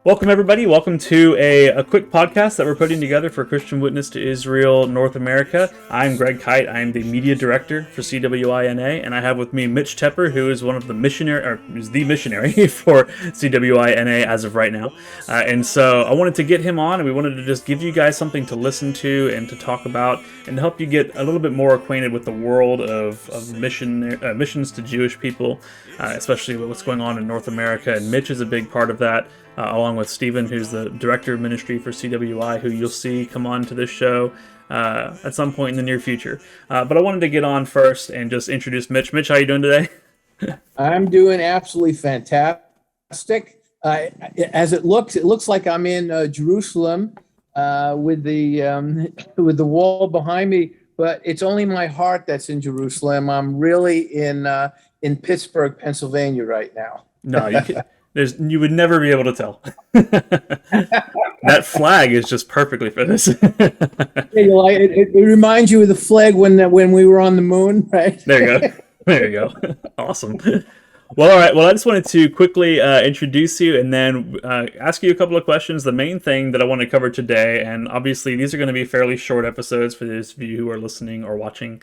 Welcome, everybody. Welcome to a quick podcast that we're putting together for Christian Witness to Israel, North America. I'm Greg Kite. I'm the media director for CWINA, and I have with me Mitch Tepper, who is one of the who's the missionary for CWINA as of right now. And so I wanted to get him on, and we wanted to just give you guys something to listen to and to talk about, and to help you get a little bit more acquainted with the world of missions to Jewish people, especially what's going on in North America. And Mitch is a big part of that. Along with Stephen, who's the director of ministry for CWI, who you'll see come on to this show at some point in the near future. But I wanted to get on first and just introduce Mitch. Mitch, how you doing today? I'm doing absolutely fantastic. As it looks like I'm in Jerusalem with the wall behind me, but it's only my heart that's in Jerusalem. I'm really in Pittsburgh, Pennsylvania right now. No, you would never be able to tell. That flag is just perfectly for this. It reminds you of the flag when we were on the moon, right? There you go. Awesome. Well, all right. Well, I just wanted to quickly introduce you and then ask you a couple of questions. The main thing that I want to cover today, and obviously these are going to be fairly short episodes for those of you who are listening or watching.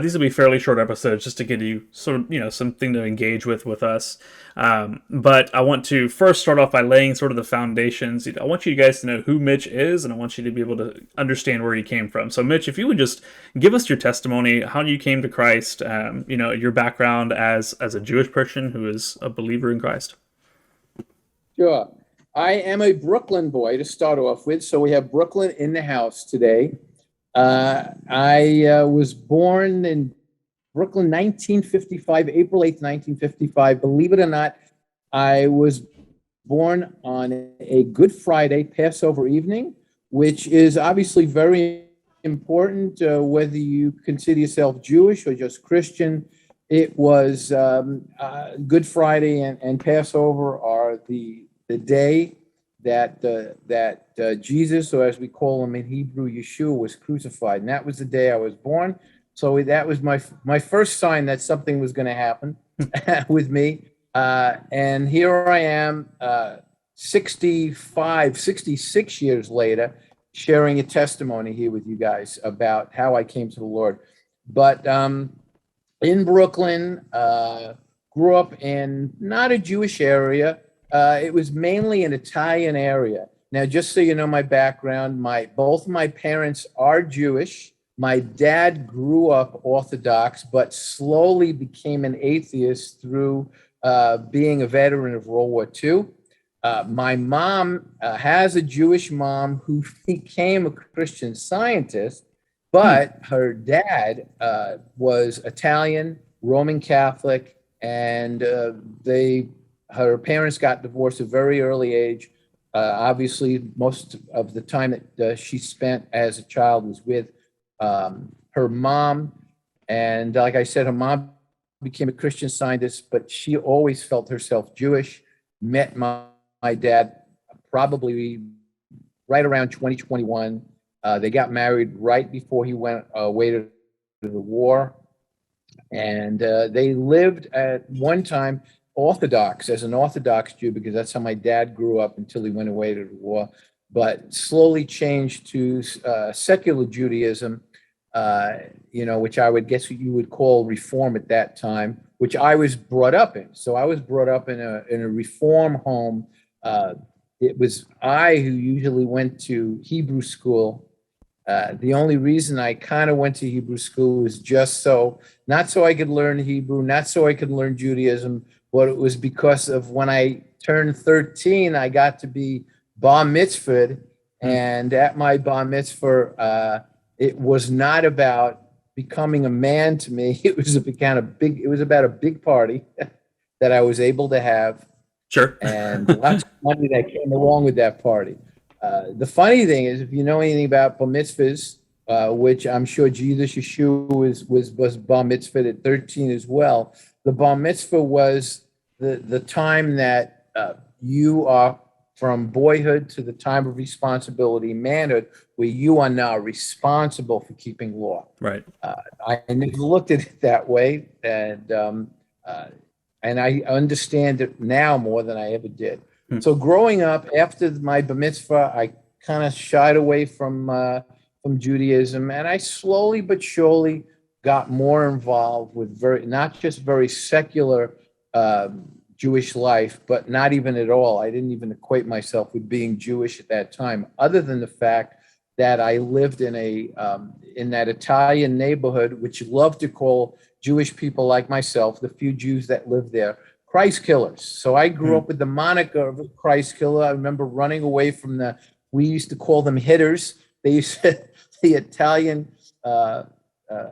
These will be fairly short episodes just to give you sort of, something to engage with us. But I want to first start off by laying sort of the foundations. I want you guys to know who Mitch is, and I want you to be able to understand where he came from. So Mitch, if you would just give us your testimony, how you came to Christ, your background as a Jewish person who is a believer in Christ. Sure. I am a Brooklyn boy to start off with. So we have Brooklyn in the house today. I was born in Brooklyn, 1955, April 8th, 1955. Believe it or not, I was born on a Good Friday, Passover evening, which is obviously very important, whether you consider yourself Jewish or just Christian. It was Good Friday and Passover are the day that Jesus, or as we call him in Hebrew, Yeshua, was crucified. And that was the day I was born. So that was my first sign that something was going to happen with me. And here I am, 66 years later, sharing a testimony here with you guys about how I came to the Lord. But in Brooklyn, grew up in not a Jewish area. It was mainly an Italian area. Now, just so you know my background, both my parents are Jewish. My dad grew up Orthodox, but slowly became an atheist through being a veteran of World War II. My mom has a Jewish mom who became a Christian Scientist, but her dad was Italian, Roman Catholic, and her parents got divorced at a very early age. Obviously, most of the time that she spent as a child was with her mom. And like I said, her mom became a Christian Scientist, but she always felt herself Jewish. Met my dad probably right around 2021. They got married right before he went away to the war. And they lived at one time Orthodox, as an Orthodox Jew, because that's how my dad grew up until he went away to the war, but slowly changed to secular Judaism, which I would guess you would call Reform at that time, which I was brought up in. So I was brought up in a Reform home. It was I who usually went to Hebrew school. The only reason I kind of went to Hebrew school was just not so I could learn Hebrew, not so I could learn Judaism, but it was because of when I turned 13, I got to be bar mitzvahed. And at my bar mitzvah, it was not about becoming a man to me. It was about a big party that I was able to have. Sure. And lots of money that came along with that party. The funny thing is, if you know anything about bar mitzvahs, which I'm sure Jesus Yeshua was bar mitzvahed at 13 as well. The bar mitzvah was the time that you are from boyhood to the time of responsibility, manhood, where you are now responsible for keeping law. Right. I never looked at it that way, and I understand it now more than I ever did. Hmm. So growing up after my bar mitzvah, I kind of shied away from Judaism, and I slowly but surely got more involved with not just very secular Jewish life, but not even at all. I didn't even equate myself with being Jewish at that time, other than the fact that I lived in that Italian neighborhood, which loved to call Jewish people like myself, the few Jews that lived there, Christ killers. So I grew Hmm. up with the moniker of a Christ killer. I remember running away from we used to call them hitters. They used to, the Italian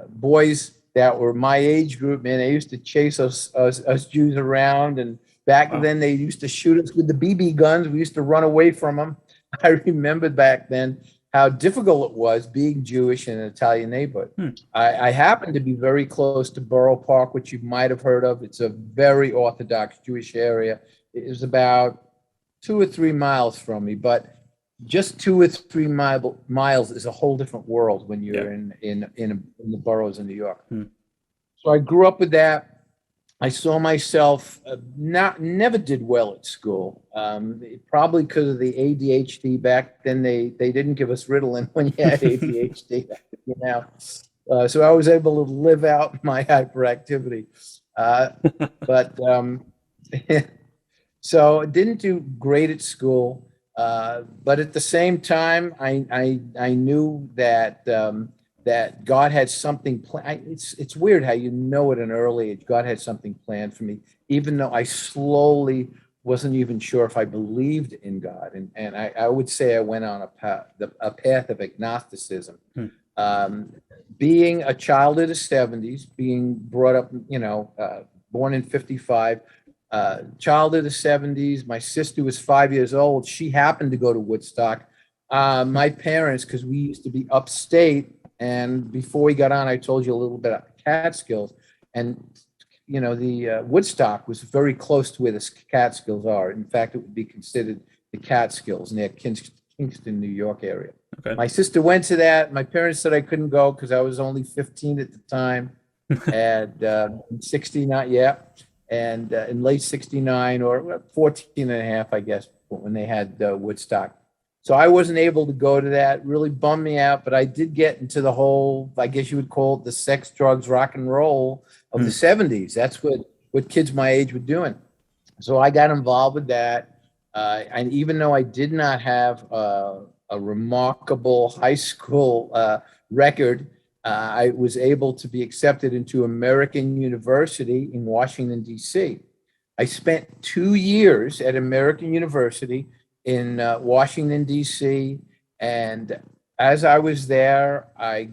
boys that were my age group, man, they used to chase us Jews around. And back Wow. then they used to shoot us with the BB guns. We used to run away from them. I remember back then how difficult it was being Jewish in an Italian neighborhood. Hmm. I happen to be very close to Borough Park, which you might have heard of. It's a very Orthodox Jewish area. It is about 2 or 3 miles from me, but just 2 or 3 miles is a whole different world when you're in the boroughs in New York. Hmm. So I grew up with that. I saw myself never did well at school, probably because of the ADHD. Back then, they didn't give us Ritalin when you had ADHD. So I was able to live out my hyperactivity. But so I didn't do great at school, but at the same time, I knew that that God had something planned. It's weird how you know at an early age God had something planned for me, even though I slowly wasn't even sure if I believed in God. And I would say I went on a path of agnosticism. Being a child of the 70s, being brought up, born in 55, child of the 70s. My sister was 5 years old. She happened to go to Woodstock. My parents, because we used to be upstate, and before we got on, I told you a little bit about Catskills, and the Woodstock was very close to where the Catskills are. In fact, it would be considered the Catskills near Kingston, New York area. Okay. My sister went to that. My parents said I couldn't go because I was only 15 at the time, and 69, yeah, and in late 69 or 14 and a half, I guess, when they had Woodstock. So I wasn't able to go to that. Really bummed me out, but I did get into the whole, I guess you would call it the sex, drugs, rock and roll of the 70s. That's what kids my age were doing. So I got involved with that. And even though I did not have a remarkable high school record, I was able to be accepted into American University in Washington, D.C. I spent 2 years at American University in Washington, D.C. And as I was there, I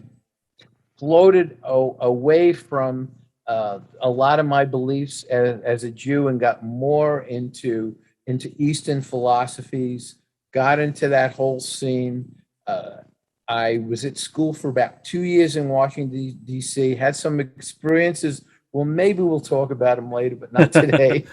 floated away from a lot of my beliefs as a Jew and got more into Eastern philosophies, got into that whole scene. I was at school for about 2 years in Washington, D.C., had some experiences. Well, maybe we'll talk about them later, but not today.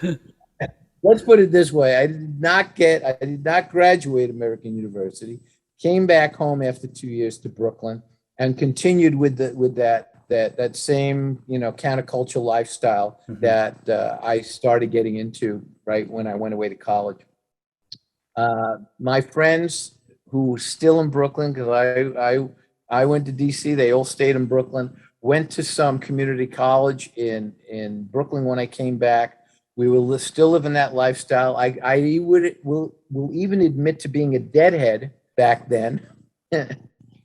Let's put it this way. I did not graduate American University, came back home after 2 years to Brooklyn and continued with that same, counterculture lifestyle that I started getting into right when I went away to college. My friends who were still in Brooklyn, because I went to DC, they all stayed in Brooklyn, went to some community college in Brooklyn when I came back. We were still living that lifestyle. I will even admit to being a Deadhead back then.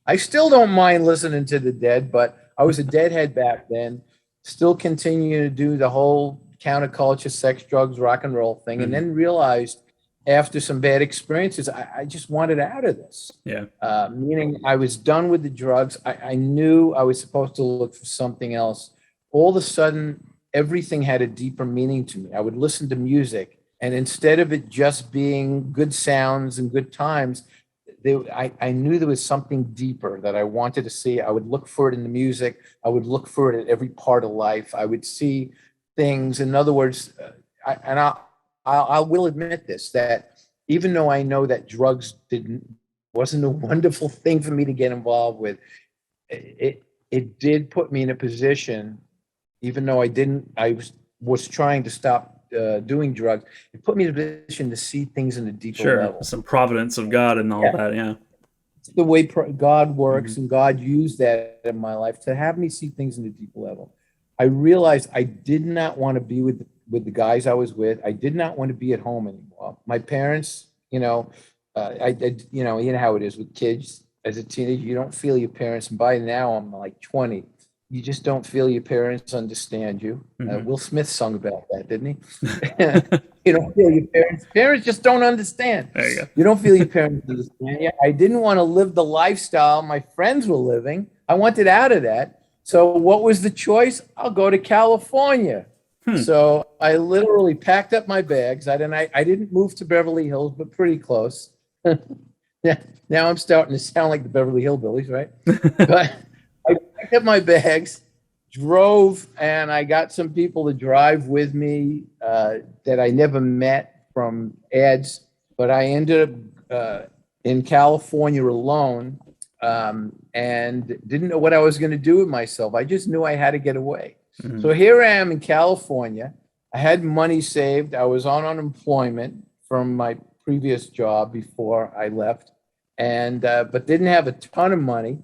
I still don't mind listening to the Dead, but I was a Deadhead back then. Still continue to do the whole counterculture, sex, drugs, rock and roll thing, and then realized after some bad experiences, I just wanted out of this. Yeah. Meaning I was done with the drugs. I knew I was supposed to look for something else. All of a sudden, everything had a deeper meaning to me. I would listen to music, and instead of it just being good sounds and good times, I knew there was something deeper that I wanted to see. I would look for it in the music. I would look for it at every part of life. I would see things. In other words, I will admit this, that even though I know that drugs wasn't a wonderful thing for me to get involved with, it did put me in a position, even though I was trying to stop doing drugs. It put me in a position to see things in a deeper Sure. level. Some providence of God and all that. Yeah. It's the way God works, Mhm. and God used that in my life to have me see things in a deeper level. I realized I did not want to be with the guys I was with. I did not want to be at home anymore. My parents, you know how it is with kids. As a teenager, you don't feel your parents, and by now I'm like 20. You just don't feel your parents understand you. Mhm. Will Smith sung about that, didn't he? You don't feel your parents. Parents just don't understand. There you go. You don't feel your parents understand you. I didn't want to live the lifestyle my friends were living. I wanted out of that. So what was the choice? I'll go to California. So I literally packed up my bags. I didn't move to Beverly Hills, but pretty close. Now I'm starting to sound like the Beverly Hillbillies, right? But I picked up my bags, drove, and I got some people to drive with me that I never met from ads. But I ended up in California alone, and didn't know what I was going to do with myself. I just knew I had to get away. Mhm. So here I am in California. I had money saved. I was on unemployment from my previous job before I left, and but didn't have a ton of money,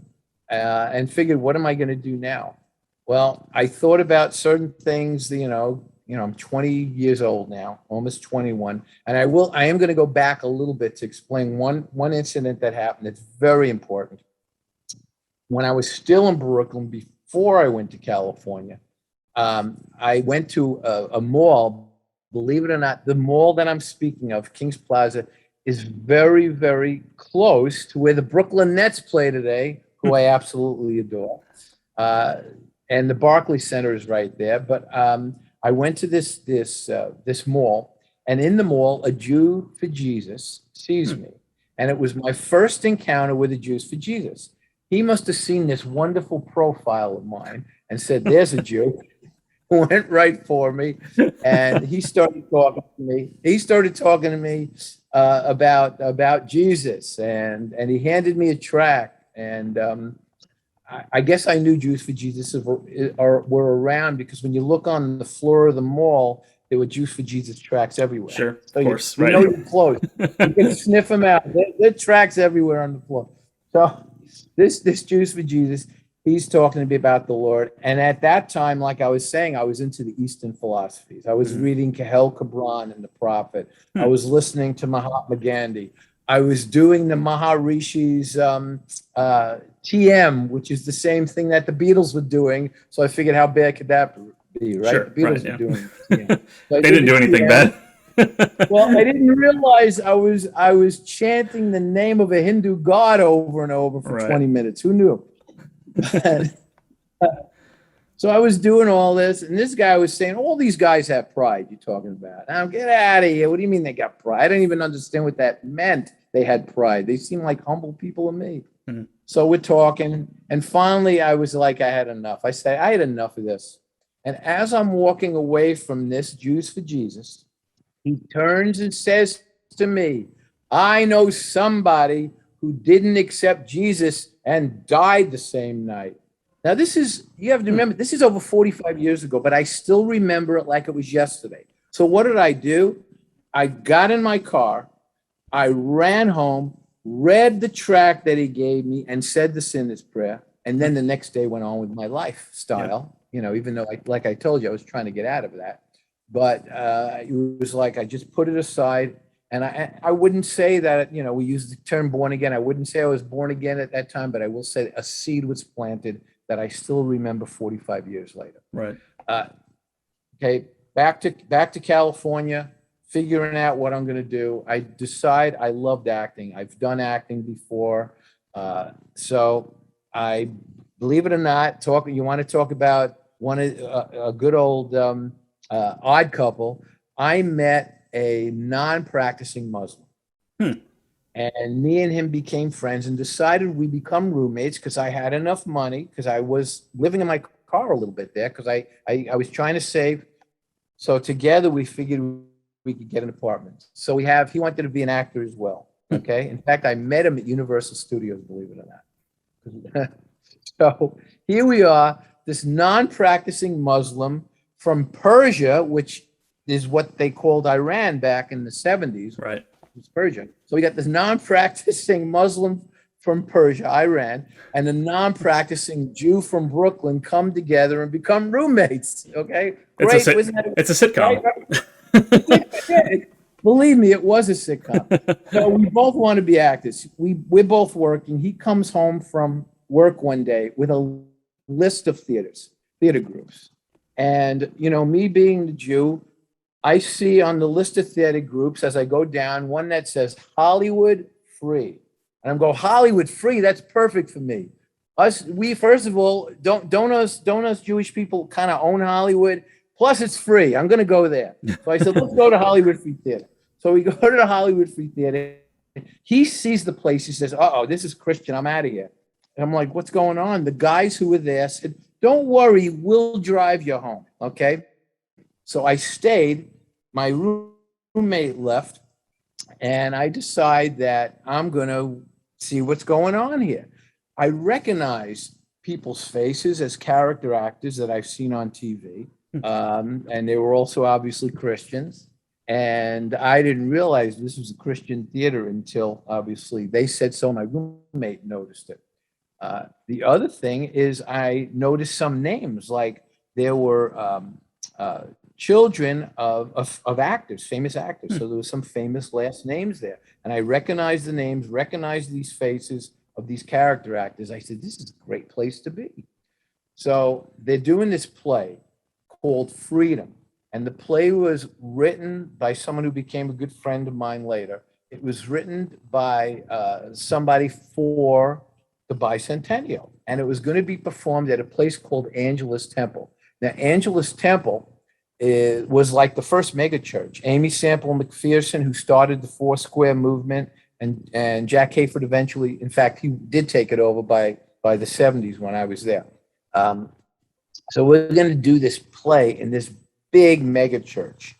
and figured, what am I going to do now? Well, I thought about certain things. I'm 20 years old now, almost 21, and I am going to go back a little bit to explain one incident that happened that's very important. When I was still in Brooklyn, before I went to California, I went to a mall. Believe it or not, the mall that I'm speaking of, Kings Plaza, is very, very close to where the Brooklyn Nets play today, who I absolutely adore. And the Barclays Center is right there. But I went to this mall, and in the mall, a Jew for Jesus sees me, and it was my first encounter with a Jews for Jesus. He must have seen this wonderful profile of mine and said, "There's a Jew." Went right for me, and he started talking to me. About Jesus, and he handed me a tract, and I guess I knew Jews for Jesus were around, because when you look on the floor of the mall, there were Jews for Jesus tracts everywhere. Sure. So Of course. you Right. know you're close. You can sniff them out. There are tracts everywhere on the floor. So this Jews for Jesus, he's talking to me about the Lord. And at that time, like I was saying, I was into the Eastern philosophies. I was reading Kahel Kabran and the Prophet. I was listening to Mahatma Gandhi. I was doing the Maharishi's TM, which is the same thing that the Beatles were doing. So I figured, how bad could that be, right? Sure. The Beatles Right. were doing TM. So They didn't do anything bad. Well, I didn't realize I was chanting the name of a Hindu god over and over for 20 minutes. Who knew? So I was doing all this, and this guy was saying, all these guys have pride you're talking about. Now, get out of here. What do you mean they got pride? I didn't even understand what that meant, they had pride. They seemed like humble people to me. Mhm. So we're talking, and finally I was like, I had enough. I said, I had enough of this. And as I'm walking away from this Jews for Jesus, he turns and says to me, I know somebody who didn't accept Jesus and died the same night. Now, you have to remember, this is over 45 years ago, but I still remember it like it was yesterday. So what did I do? I got in my car, I ran home, read the tract that he gave me, and said the sinner's prayer. And then the next day went on with my lifestyle, even though, like I told you, I was trying to get out of that. But it was like I just put it aside. And I wouldn't say that, we use the term born again. I wouldn't say I was born again at that time, but I will say a seed was planted that I still remember 45 years later. Right. Okay, back to California, figuring out what I'm going to do. I decide I loved acting. I've done acting before. So I, believe it or not, you want to talk about a good old odd couple. I met a non-practicing Muslim. And me and him became friends and decided we become roommates because I had enough money, because I was living in my car a little bit there, because I was trying to save. So together we figured we could get an apartment. So he wanted to be an actor as well. Okay. In fact, I met him at Universal Studios, believe it or not. So here we are, this non-practicing Muslim from Persia, which is what they called Iran back in the 70s. Right. It's Persia. So we got this non-practicing Muslim from Persia, Iran, and a non-practicing Jew from Brooklyn come together and become roommates. Okay, great. Wasn't that It's a sitcom. yeah, believe me, it was a sitcom. So we both want to be actors. We're both working. He comes home from work one day with a list of theater groups. And, me being the Jew, I see on the list of theater groups as I go down one that says Hollywood Free. And I'm going, Hollywood Free, that's perfect for me. We first of all, don't us Jewish people kind of own Hollywood? Plus it's free. I'm going to go there. So I said, let's go to Hollywood Free Theater. So we go to the Hollywood Free Theater. He sees the place. He says, uh-oh, this is Christian. I'm out of here. And I'm like, what's going on? The guys who were there said, don't worry, we'll drive you home. Okay. So I stayed. My roommate left. And I decide that I'm going to see what's going on here. I recognize people's faces as character actors that I've seen on TV. And they were also obviously Christians. And I didn't realize this was a Christian theater until obviously they said so. My roommate noticed it. The other thing is I noticed some names, like there were children of actors, famous actors. So there was some famous last names there. And I recognized the names, recognized these faces of these character actors. I said, this is a great place to be. So they're doing this play called Freedom. And the play was written by someone who became a good friend of mine later. It was written by somebody for the bicentennial. And it was going to be performed at a place called Angelus Temple. Now, Angelus Temple was like the first mega church. Amy Sample McPherson, who started the Four Square movement, and Jack Hayford eventually, in fact, he did take it over by the 70s when I was there. So we're going to do this play in this big mega church.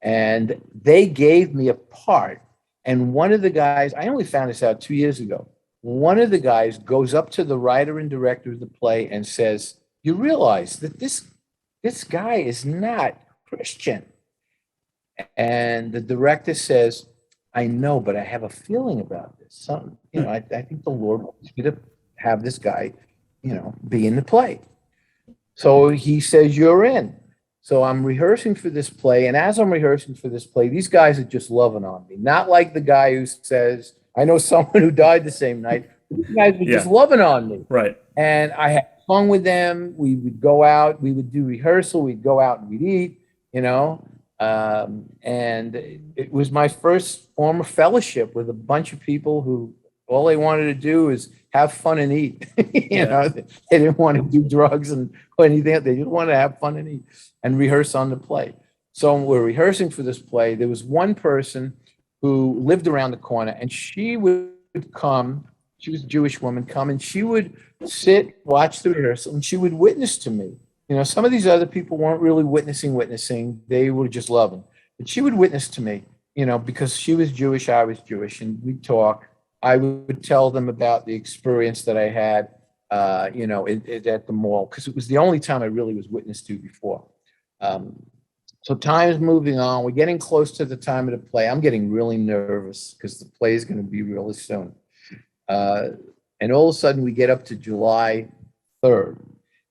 And they gave me a part. And one of the guys, I only found this out 2 years ago. One of the guys goes up to the writer and director of the play and says, you realize that this guy is not Christian. And the director says, I know, but I have a feeling about this. I think the Lord wants me to have this guy, be in the play. So he says, you're in. So I'm rehearsing for this play. And as I'm rehearsing for this play, these guys are just loving on me. Not like the guy who says, I know someone who died the same night. These guys were just loving on me. Right. And I had fun with them. We would go out, we would do rehearsal, we'd go out and we'd eat, and it was my first form of fellowship with a bunch of people who all they wanted to do is have fun and eat. They didn't want to do drugs or anything. They just wanted to have fun and eat and rehearse on the play. So when we're rehearsing for this play, there was one person who lived around the corner, and she would come. She was a Jewish woman, come, and she would sit, watch the rehearsal, and she would witness to me. Some of these other people weren't really witnessing. They were just loving. But she would witness to me, because she was Jewish, I was Jewish, and we'd talk. I would tell them about the experience that I had, at the mall, because it was the only time I really was witnessed to before. So time is moving on. We're getting close to the time of the play. I'm getting really nervous because the play is going to be really soon. And all of a sudden we get up to July 3rd.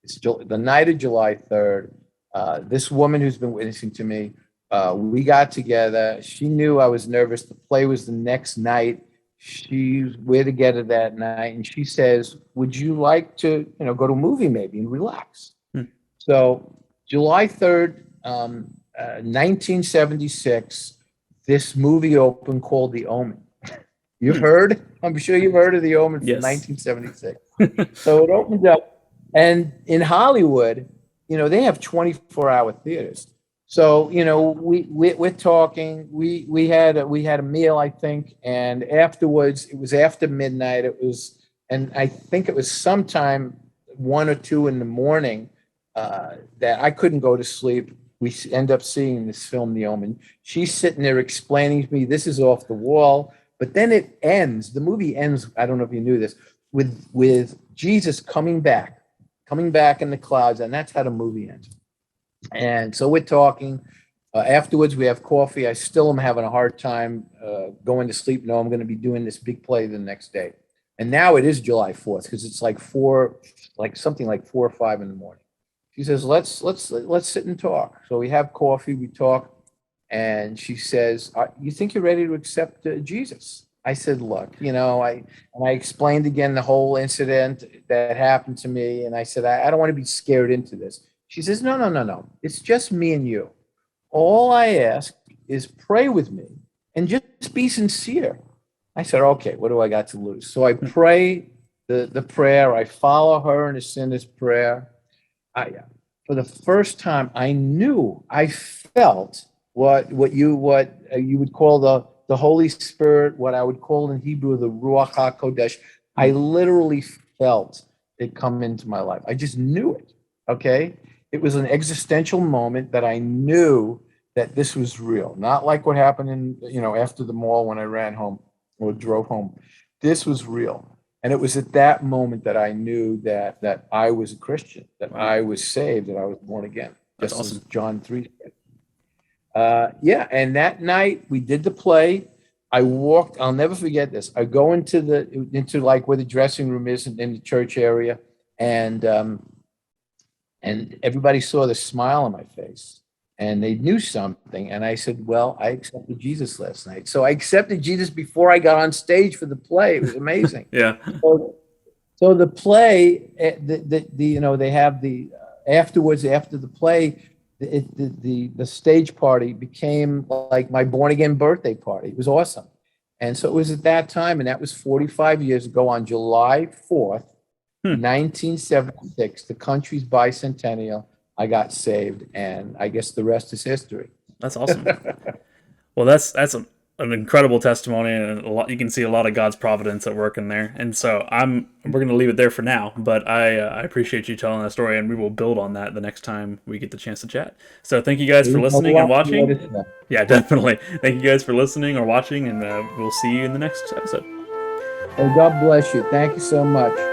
It's the night of July 3rd. This woman who's been witnessing to me, we got together. She knew I was nervous. The play was the next night. We're together that night. And she says, would you like to, go to a movie maybe and relax? So July 3rd, 1976, this movie opened called The Omen. You've heard? I'm sure you've heard of The Omen from 1976. So it opened up, and in Hollywood, they have 24-hour theaters. So we're talking. We had a meal, I think, and afterwards it was after midnight. And I think it was sometime 1 or 2 in the morning that I couldn't go to sleep. We end up seeing this film, The Omen. She's sitting there explaining to me, this is off the wall. But then it ends. The movie ends, I don't know if you knew this, with Jesus coming back in the clouds. And that's how the movie ends. And so we're talking. Afterwards, we have coffee. I still am having a hard time going to sleep. No, I'm going to be doing this big play the next day. And now it is July 4th because it's like something like 4 or 5 in the morning. She says, let's sit and talk. So we have coffee, we talk, and she says, you think you're ready to accept Jesus? I said, look, I explained again the whole incident that happened to me. And I said, I don't want to be scared into this. She says, no. It's just me and you. All I ask is pray with me and just be sincere. I said, okay, what do I got to lose? So I pray the prayer. I follow her in a sinner's prayer. For the first time, I felt what you would call the Holy Spirit, what I would call in Hebrew the Ruach HaKodesh. I literally felt it come into my life. I just knew it. Okay, it was an existential moment that I knew that this was real, not like what happened after the mall when I ran home or drove home. This was real. And it was at that moment that I knew that I was a Christian, that I was saved, that I was born again. That's just awesome. As John 3 said. And that night we did the play. I'll never forget this. I go into like where the dressing room is in the church area, and everybody saw the smile on my face. And they knew something. And I said, well, I accepted Jesus last night. So I accepted Jesus before I got on stage for the play. It was amazing. Yeah. So the play, they have afterwards, after the play, the stage party became like my born again birthday party. It was awesome. And so it was at that time, and that was 45 years ago on July 4th, 1976, the country's bicentennial. I got saved, and I guess the rest is history. That's awesome. Well, that's an incredible testimony, and you can see a lot of God's providence at work in there. And so we're going to leave it there for now, but I appreciate you telling that story, and we will build on that the next time we get the chance to chat. So thank you guys for listening and watching. Yeah, definitely. Thank you guys for listening or watching, and we'll see you in the next episode. Well, God bless you. Thank you so much.